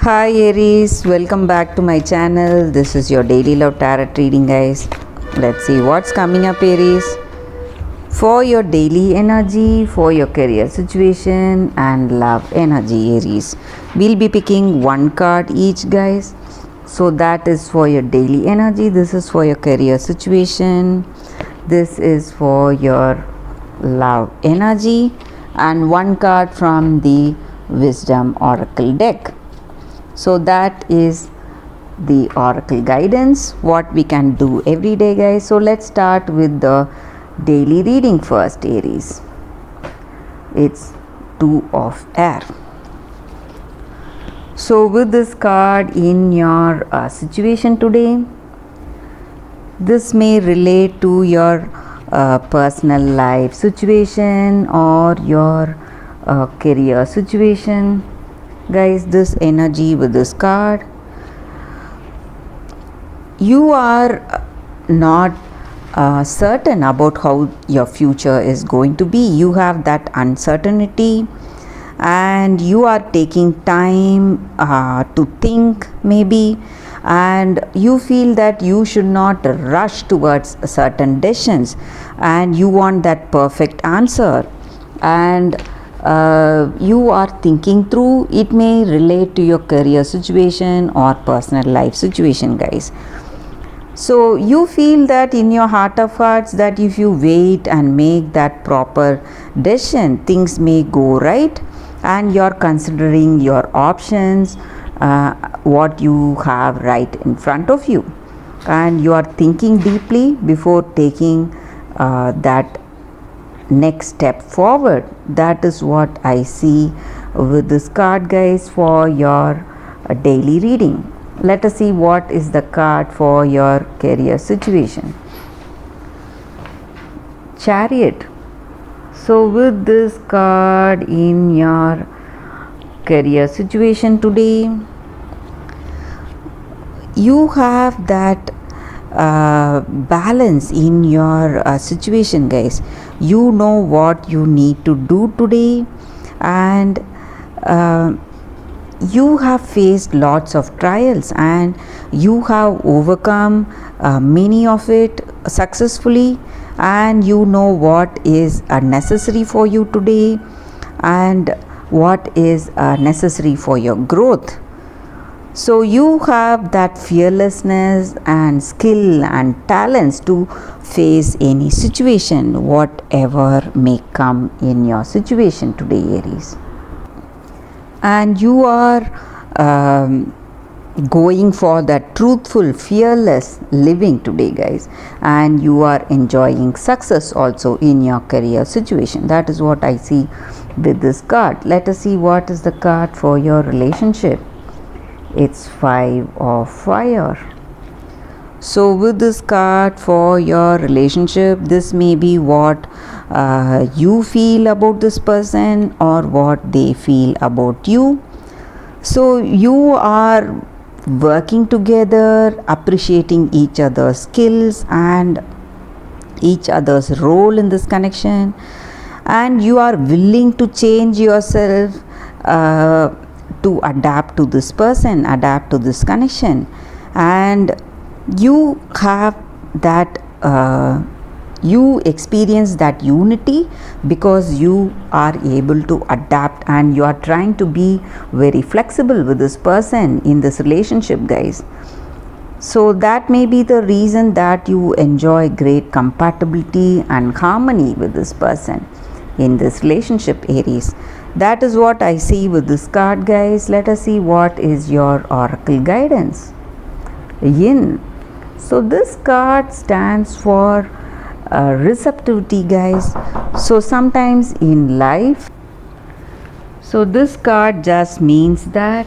Hi Aries, welcome back to my channel. This is your daily love tarot reading, guys. Let's see what's coming up, Aries. For your daily energy, for your career situation and love energy, Aries. We'll be picking one card each, guys. So that is for your daily energy. This is for your career situation. This is for your love energy. And one card from the Wisdom Oracle deck. So that is the oracle guidance, what we can do every day, guys. So let's start with the daily reading first, Aries. It's Two of Air. So with this card in your situation today, this may relate to your personal life situation or your career situation, guys. This energy with this card, you are not certain about how your future is going to be. You have that uncertainty and you are taking time to think maybe, and you feel that you should not rush towards certain decisions and you want that perfect answer, and you are thinking through. It may relate to your career situation or personal life situation, guys. So you feel that in your heart of hearts that if you wait and make that proper decision, things may go right, and you're considering your options, what you have right in front of you, and you are thinking deeply before taking that next step forward. That is what I see with this card, guys, for your daily reading. Let us see what is the card for your career situation. Chariot. So with this card in your career situation today, you have that balance in your situation, guys. You know what you need to do today, and you have faced lots of trials and you have overcome many of it successfully, and you know what is necessary for you today and what is necessary for your growth. So you have that fearlessness and skill and talents to face any situation, whatever may come in your situation today, Aries. And you are going for that truthful, fearless living today, guys, and you are enjoying success also in your career situation. That is what I see with this card. Let us see what is the card for your relationship. It's Five of Fire. So with this card for your relationship, this may be what you feel about this person or what they feel about you. So you are working together, appreciating each other's skills and each other's role in this connection, and you are willing to change yourself to adapt to this person, adapt to this connection, and you have that you experience that unity because you are able to adapt and you are trying to be very flexible with this person in this relationship, guys. So that may be the reason that you enjoy great compatibility and harmony with this person in this relationship, Aries. That is what I see with this card, guys. Let us see what is your oracle guidance. Yin. So this card stands for receptivity, guys. So sometimes in life, so this card just means that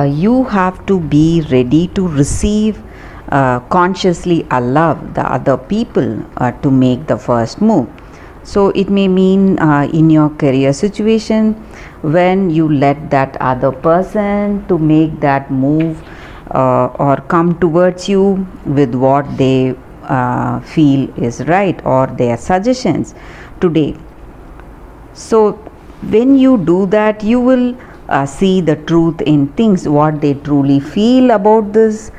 you have to be ready to receive, consciously allow the other people to make the first move. So it may mean in your career situation, when you let that other person to make that move or come towards you with what they feel is right or their suggestions today. So when you do that, you will see the truth in things, what they truly feel about this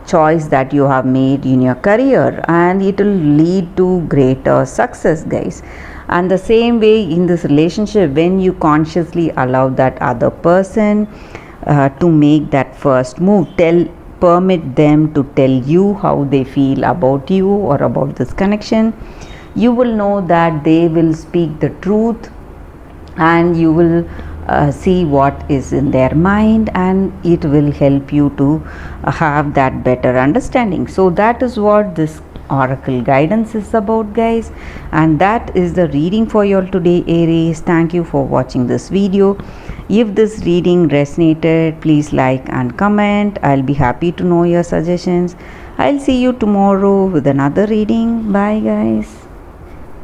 choice that you have made in your career, and it will lead to greater success, guys. And the same way in this relationship, when you consciously allow that other person to make that first move, permit them to tell you how they feel about you or about this connection, you will know that they will speak the truth, and you will see what is in their mind, and it will help you to have that better understanding. So that is what this oracle guidance is about, guys, and that is the reading for you all today, Aries. Thank you for watching this video. If this reading resonated, please like and comment. I'll be happy to know your suggestions. I'll see you tomorrow with another reading. Bye, guys.